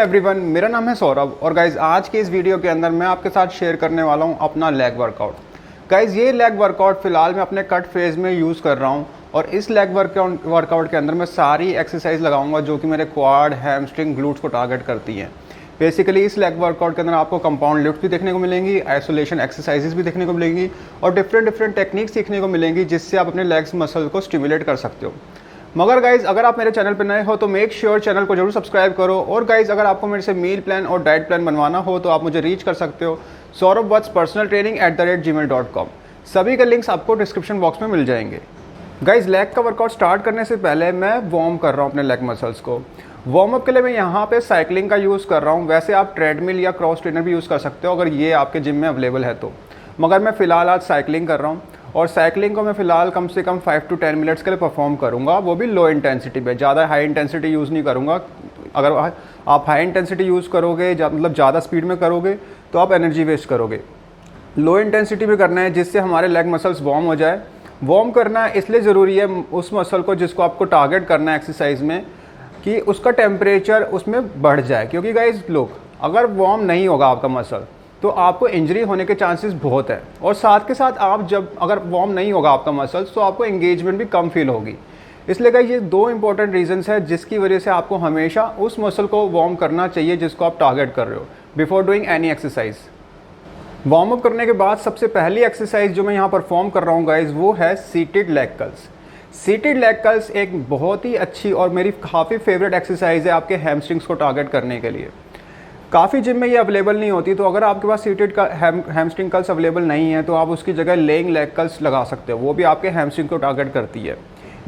Everyone, मेरा नाम है सौरभ और गाइज आज के इस वीडियो के अंदर मैं आपके साथ शेयर करने वाला हूं अपना लेग वर्कआउट। गाइज ये लेग वर्कआउट फ़िलहाल मैं अपने कट फेज़ में यूज़ कर रहा हूं और इस लेग वर्कआउट के अंदर मैं सारी एक्सरसाइज लगाऊंगा जो कि मेरे क्वाड, हैमस्ट्रिंग, ग्लूट्स को टारगेट करती हैं। बेसिकली इस लेग वर्कआउट के अंदर आपको कंपाउंड लिफ्ट भी देखने को मिलेंगी, आइसोलेशन एक्सरसाइजेस भी देखने को मिलेंगी और डिफरेंट टेक्निक्स सीखने को मिलेंगी जिससे आप अपने लेग्स मसल को स्टिमुलेट कर सकते हो। मगर गाइज अगर आप मेरे चैनल पर नए हो तो मेक श्योर चैनल को जरूर सब्सक्राइब करो। और गाइज अगर आपको मेरे से मील प्लान और डाइट प्लान बनवाना हो तो आप मुझे रीच कर सकते हो saurabhvats@gmail.com। सभी के लिंक्स आपको डिस्क्रिप्शन बॉक्स में मिल जाएंगे। गाइज लेग का वर्कआउट स्टार्ट करने से पहले मैं वार्म कर रहा हूँ अपने लेग मसल्स को। वार्म अप के लिए मैं यहाँ पे साइकिलिंग का यूज़ कर रहा हूँ। वैसे आप ट्रेडमिल या क्रॉस ट्रेनर भी यूज़ कर सकते हो अगर ये आपके जिम में अवेलेबल है तो, मगर मैं फ़िलहाल आज साइकिलिंग कर रहा हूँ और साइकिलिंग को मैं फ़िलहाल कम से कम 5 to 10 मिनट्स के लिए परफॉर्म करूँगा, वो भी लो इंटेंसिटी पे। ज़्यादा हाई इंटेंसिटी यूज़ नहीं करूँगा। अगर आप हाई इंटेंसिटी यूज़ करोगे मतलब ज़्यादा स्पीड में करोगे तो आप एनर्जी वेस्ट करोगे। लो इंटेंसिटी पे करना है जिससे हमारे लेग मसल्स वार्म हो जाए। वार्म करना इसलिए ज़रूरी है उस मसल को जिसको आपको टारगेट करना है एक्सरसाइज में, कि उसका टेम्परेचर उसमें बढ़ जाए। क्योंकि गाइज लोग अगर वार्म नहीं होगा आपका मसल तो आपको इंजरी होने के चांसेस बहुत है। और साथ के साथ आप जब अगर वार्म नहीं होगा आपका मसल्स तो आपको एंगेजमेंट भी कम फील होगी। इसलिए गाइज ये दो इंपॉर्टेंट रीजंस है जिसकी वजह से आपको हमेशा उस मसल को वार्म करना चाहिए जिसको आप टारगेट कर रहे हो before doing any exercise. Warm up करने के बाद सबसे पहली एक्सरसाइज जो मैं यहाँ परफॉर्म कर रहा हूँ गाइज वो है seated leg curls. Seated leg curls एक बहुत ही अच्छी और मेरी काफ़ी फेवरेट एक्सरसाइज है आपके हैमस्ट्रिंग्स को टारगेट करने के लिए। काफ़ी जिम में ये अवेलेबल नहीं होती, तो अगर आपके पास सीटेड का हैमस्ट्रिंग कर्ल्स अवेलेबल नहीं है तो आप उसकी जगह लेइंग लेग कर्ल्स लगा सकते हो, वो भी आपके हैमस्ट्रिंग को टारगेट करती है।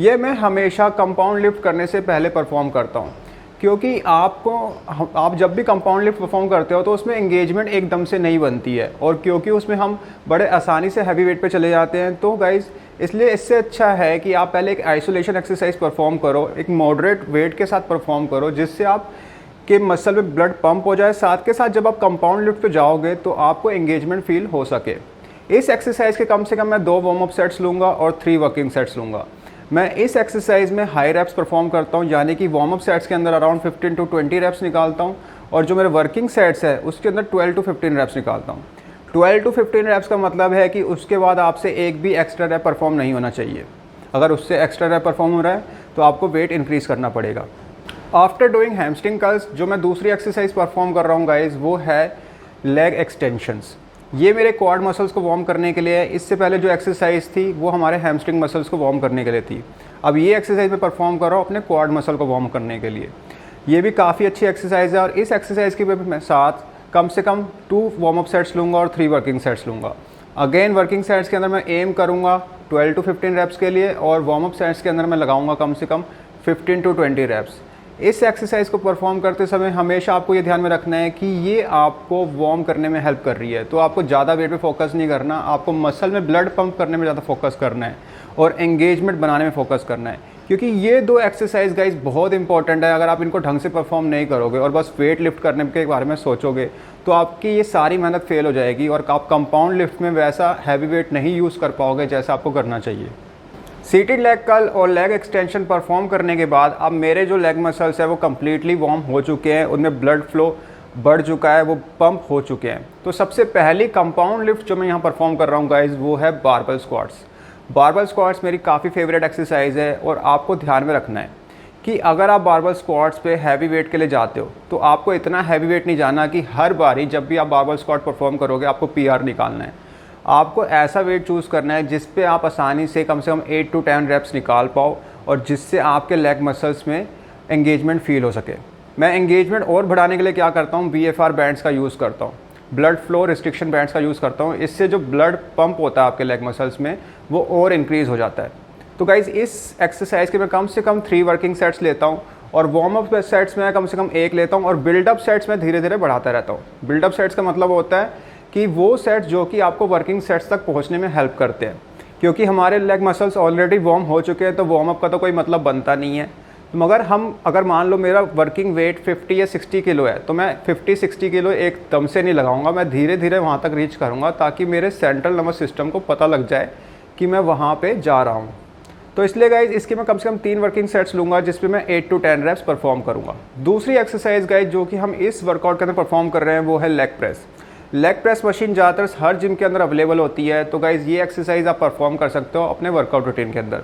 ये मैं हमेशा कंपाउंड लिफ्ट करने से पहले परफॉर्म करता हूँ, क्योंकि आप जब भी कंपाउंड लिफ्ट परफॉर्म करते हो तो उसमें एंगेजमेंट एकदम से नहीं बनती है और क्योंकि उसमें हम बड़े आसानी से हैवी वेट पे चले जाते हैं। तो गाइज़ इसलिए इससे अच्छा है कि आप पहले एक आइसोलेशन एक्सरसाइज परफॉर्म करो, एक मॉडरेट वेट के साथ परफॉर्म करो जिससे आप कि मसल में ब्लड पंप हो जाए। साथ के साथ जब आप कंपाउंड लिफ्ट पे जाओगे तो आपको एंगेजमेंट फील हो सके। इस एक्सरसाइज के कम से कम मैं 2 वार्म अप सेट्स लूँगा और 3 वर्किंग सेट्स लूँगा। मैं इस एक्सरसाइज में हाई रैप्स परफॉर्म करता हूँ, यानी कि वार्म अप सेट्स के अंदर अराउंड 15 to 20 रैप्स निकालता हूँ और जो मेरे वर्किंग सेट्स है उसके अंदर 12 to 15 रैप्स निकालता हूँ। 12 to 15 रैप्स का मतलब है कि उसके बाद आपसे एक भी एक्स्ट्रा रैप परफॉर्म नहीं होना चाहिए। अगर उससे एक्स्ट्रा रैप परफॉर्म हो रहा है तो आपको वेट इंक्रीज करना पड़ेगा। आफ्टर डूइंग हैमस्ट्रिंग कर्ल्स जो मैं दूसरी एक्सरसाइज परफॉर्म कर रहा हूँ गाइज वो है लेग एक्सटेंशंस। ये मेरे क्वाड मसल्स को वार्म करने के लिए है। इससे पहले जो एक्सरसाइज थी वो हमारे हैमस्ट्रिंग मसल्स को वार्म करने के लिए थी। अब ये एक्सरसाइज मैं परफॉर्म कर रहा हूँ अपने क्वाड मसल को वार्म करने के लिए। ये भी काफ़ी अच्छी एक्सरसाइज है और इस एक्सरसाइज के मैं साथ कम से कम 2 वार्म अप सेट्स लूँगा और 3 वर्किंग सेट्स लूँगा। अगेन वर्किंग सेट्स के अंदर मैं एम करूँगा 12 to 15 रैप्स के लिए और वार्म अप सेट्स के अंदर मैं लगाऊँगा कम से कम 15 to 20 रैप्स। इस एक्सरसाइज को परफॉर्म करते समय हमेशा आपको ये ध्यान में रखना है कि ये आपको वार्म करने में हेल्प कर रही है। तो आपको ज़्यादा वेट पे फोकस नहीं करना, आपको मसल में ब्लड पंप करने में ज़्यादा फोकस करना है और एंगेजमेंट बनाने में फोकस करना है। क्योंकि ये 2 एक्सरसाइज गाइज बहुत इंपॉर्टेंट है। अगर आप इनको ढंग से परफॉर्म नहीं करोगे और बस वेट लिफ्ट करने के बारे में सोचोगे तो आपकी ये सारी मेहनत फेल हो जाएगी और आप कंपाउंड लिफ्ट में वैसा हैवी वेट नहीं यूज़ कर पाओगे जैसा आपको करना चाहिए। सीटेड लेग कर्ल और लेग एक्सटेंशन परफॉर्म करने के बाद अब मेरे जो लेग मसल्स है वो कम्प्लीटली वार्म हो चुके हैं, उनमें ब्लड फ्लो बढ़ चुका है, वो पंप हो चुके हैं। तो सबसे पहली कंपाउंड लिफ्ट जो मैं यहाँ परफॉर्म कर रहा हूँ गाइज वो है बारबेल स्क्वाट्स। बारबेल स्क्वाट्स मेरी काफ़ी फेवरेट एक्सरसाइज है और आपको ध्यान में रखना है कि अगर आप बारबेल स्क्वाट्स पे हैवी वेट के लिए जाते हो तो आपको इतना हैवी वेट नहीं जाना कि हर बारी जब भी आप बारबेल स्क्वाट परफॉर्म करोगे आपको PR निकालना है। आपको ऐसा वेट चूज़ करना है जिस पे आप आसानी से कम 8 to 10 रैप्स निकाल पाओ और जिससे आपके लेग मसल्स में एंगेजमेंट फील हो सके। मैं एंगेजमेंट और बढ़ाने के लिए क्या करता हूँ, BFR बैंड्स का यूज़ करता हूँ, ब्लड फ्लो रिस्ट्रिक्शन बैंड्स का यूज़ करता हूँ। इससे जो ब्लड पंप होता है आपके लेग मसल्स में वो और इंक्रीज़ हो जाता है। तो गाइज़ इस एक्सरसाइज के मैं कम से कम 3 वर्किंग सेट्स लेता हूँ और वार्म अप सेट्स में कम से कम 1 लेता हूँ और बिल्डअप सेट्स में धीरे धीरे बढ़ाता रहता हूँ। बिल्डअप सेट्स का मतलब होता है कि वो सेट्स जो कि आपको वर्किंग सेट्स तक पहुंचने में हेल्प करते हैं। क्योंकि हमारे लेग मसल्स ऑलरेडी वार्म हो चुके हैं तो वार्म अप का तो कोई मतलब बनता नहीं है। मगर अगर मान लो मेरा वर्किंग वेट 50 या 60 किलो है तो मैं 50-60 किलो एकदम से नहीं लगाऊंगा, मैं धीरे धीरे वहाँ तक रीच करूँगा ताकि मेरे सेंट्रल नर्वस सिस्टम को पता लग जाए कि मैं वहाँ पे जा रहा हूँ। तो इसलिए गाइज इसके मैं कम से कम 3 वर्किंग सेट्स लूँगा जिसपे मैं 8 to 10 रेप्स परफॉर्म करूँगा। दूसरी एक्सरसाइज गाइज जो कि हम इस वर्कआउट के अंदर परफॉर्म कर रहे हैं वो है leg press. Leg press machine ज़्यादातर हर जिम के अंदर अवेलेबल होती है, तो गाइज ये एक्सरसाइज आप परफॉर्म कर सकते हो अपने वर्कआउट रूटीन के अंदर।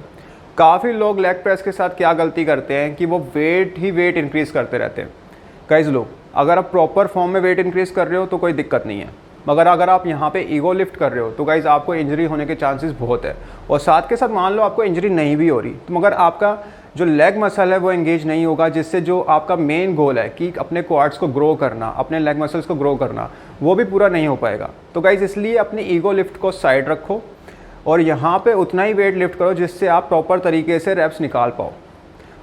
काफ़ी लोग लेग प्रेस के साथ क्या गलती करते हैं कि वो वेट इंक्रीज़ करते रहते हैं। गाइज लो, अगर आप प्रॉपर फॉर्म में वेट इंक्रीज़ कर रहे हो तो कोई दिक्कत नहीं है, मगर अगर आप यहाँ पे ईगो लिफ्ट कर रहे हो तो गाइज आपको इंजरी होने के चांसेस बहुत है। और साथ के साथ मान लो आपको इंजरी नहीं भी हो रही तो मगर आपका जो लेग मसल है वो एंगेज नहीं होगा, जिससे जो आपका मेन गोल है कि अपने क्वाड्स को ग्रो करना, अपने लेग मसल्स को ग्रो करना, वो भी पूरा नहीं हो पाएगा। तो गाइज इसलिए अपनी ईगो लिफ्ट को साइड रखो और यहाँ पे उतना ही वेट लिफ्ट करो जिससे आप प्रॉपर तरीके से रेप्स निकाल पाओ।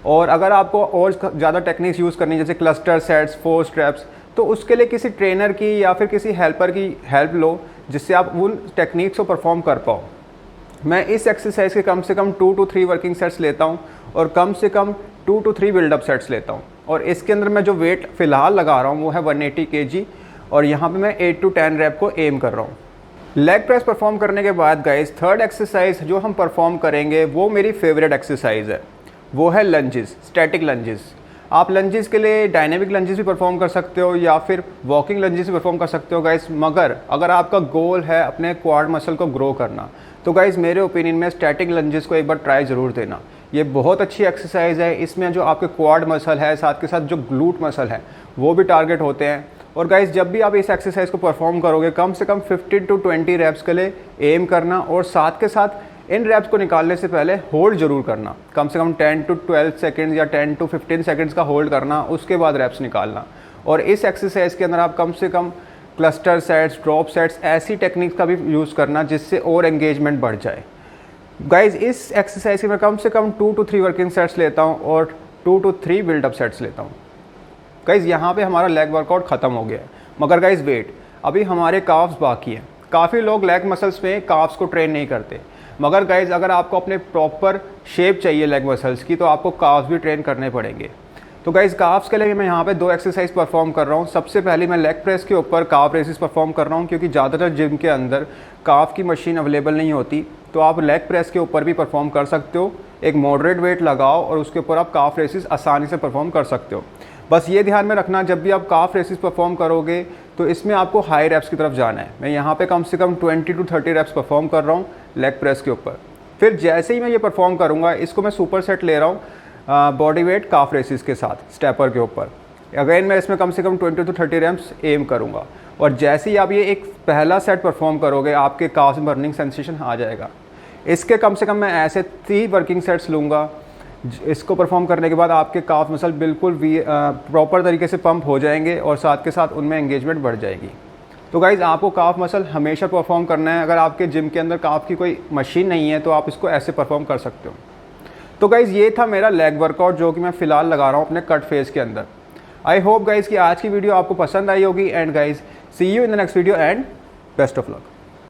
और अगर आपको और ज़्यादा टेक्निक्स यूज़ करनी जैसे क्लस्टर सेट्स, फोर्स्ड रेप्स, तो उसके लिए किसी ट्रेनर की या फिर किसी हेल्पर की हेल्प लो जिससे आप उन टेक्निक्स को परफॉर्म कर पाओ। मैं इस एक्सरसाइज के कम से कम 2 to 3 वर्किंग सेट्स लेता हूँ और कम से कम 2 to 3 बिल्डअप सेट्स लेता हूँ। और इसके अंदर मैं जो वेट फ़िलहाल लगा रहा हूँ वो है 180 kg और यहाँ पे मैं 8 to 10 रैप को एम कर रहा हूँ। लेग प्रेस परफॉर्म करने के बाद गाइस थर्ड एक्सरसाइज जो हम परफॉर्म करेंगे वो मेरी फेवरेट एक्सरसाइज है, वो है लंजेस, स्टैटिक लंजेस। आप लंजेस के लिए डायनेमिक लंजेस भी परफॉर्म कर सकते हो या फिर वॉकिंग लंजेस भी परफॉर्म कर सकते हो गाइस, मगर अगर आपका गोल है अपने क्वाड मसल को ग्रो करना तो गाइस मेरे ओपिनियन में स्टैटिक लंजेस को एक बार ट्राई ज़रूर देना। ये बहुत अच्छी एक्सरसाइज है, इसमें जो आपके क्वाड मसल है साथ के साथ जो ग्लूट मसल है वो भी टारगेट होते हैं। और गाइस जब भी आप इस एक्सरसाइज को परफॉर्म करोगे कम से कम 15 to 20 रैप्स के लिए एम करना और साथ के साथ इन रैप्स को निकालने से पहले होल्ड जरूर करना, कम से कम 10 to 12 सेकेंड्स या 10 to 15 सेकेंड्स का होल्ड करना, उसके बाद रैप्स निकालना। और इस एक्सरसाइज के अंदर आप कम से कम क्लस्टर सेट्स, ड्रॉप सेट्स, ऐसी टेक्निक्स का भी यूज़ करना जिससे और एंगेजमेंट बढ़ जाए। गाइज इस एक्सरसाइज के मैं कम से कम 2 to 3 वर्किंग सेट्स लेता हूँ और 2 to 3 बिल्डअप सेट्स लेता हूँ। गाइज यहाँ पे हमारा लेग वर्कआउट ख़त्म हो गया है, मगर गाइज वेट अभी हमारे काफ्स बाकी हैं। काफ़ी लोग लेग मसल्स में काफ्स को ट्रेन नहीं करते, मगर गाइज अगर आपको अपने प्रॉपर शेप चाहिए लेग मसल्स की तो आपको काफ्स भी ट्रेन करने पड़ेंगे। तो गाइज काफ्स के लिए मैं यहाँ पे 2 एक्सरसाइज परफॉर्म कर रहा हूँ। सबसे पहले मैं लेग प्रेस के ऊपर काफ रेसिस परफॉर्म कर रहा हूँ, क्योंकि ज़्यादातर जिम के अंदर काफ की मशीन अवेलेबल नहीं होती, तो आप लेग प्रेस के ऊपर भी परफॉर्म कर सकते हो। एक मॉडरेट वेट लगाओ और उसके ऊपर आप काफ रेसिस आसानी से परफॉर्म कर सकते हो। बस ये ध्यान में रखना जब भी आप काफ रेसिस परफॉर्म करोगे तो इसमें आपको हाई रैप्स की तरफ जाना है। मैं यहाँ पे कम से कम 20 to 30 रैप्स परफॉर्म कर रहा हूँ लेग प्रेस के ऊपर। फिर जैसे ही मैं ये परफॉर्म करूँगा इसको मैं सुपर सेट ले रहा हूँ बॉडी वेट काफ रेसिस के साथ स्टेपर के ऊपर। अगेन मैं इसमें कम से कम 20 to 30 रैप्स एम करूँगा और जैसे ही आप ये एक पहला सेट परफॉर्म करोगे आपके काफ में बर्निंग सेंसेशन आ जाएगा। इसके कम से कम मैं ऐसे 3 वर्किंग सेट्स लूँगा। इसको परफॉर्म करने के बाद आपके काफ मसल बिल्कुल भी प्रॉपर तरीके से पंप हो जाएंगे और साथ के साथ उनमें एंगेजमेंट बढ़ जाएगी। तो गाइज़ आपको काफ मसल हमेशा परफॉर्म करना है। अगर आपके जिम के अंदर काफ की कोई मशीन नहीं है तो आप इसको ऐसे परफॉर्म कर सकते हो। तो गाइज़ ये था मेरा लेग वर्कआउट जो कि मैं फ़िलहाल लगा रहा हूँ अपने कट फेज़ के अंदर। आई होप गाइज़ कि आज की वीडियो आपको पसंद आई होगी and guys see you in the next video and best of luck.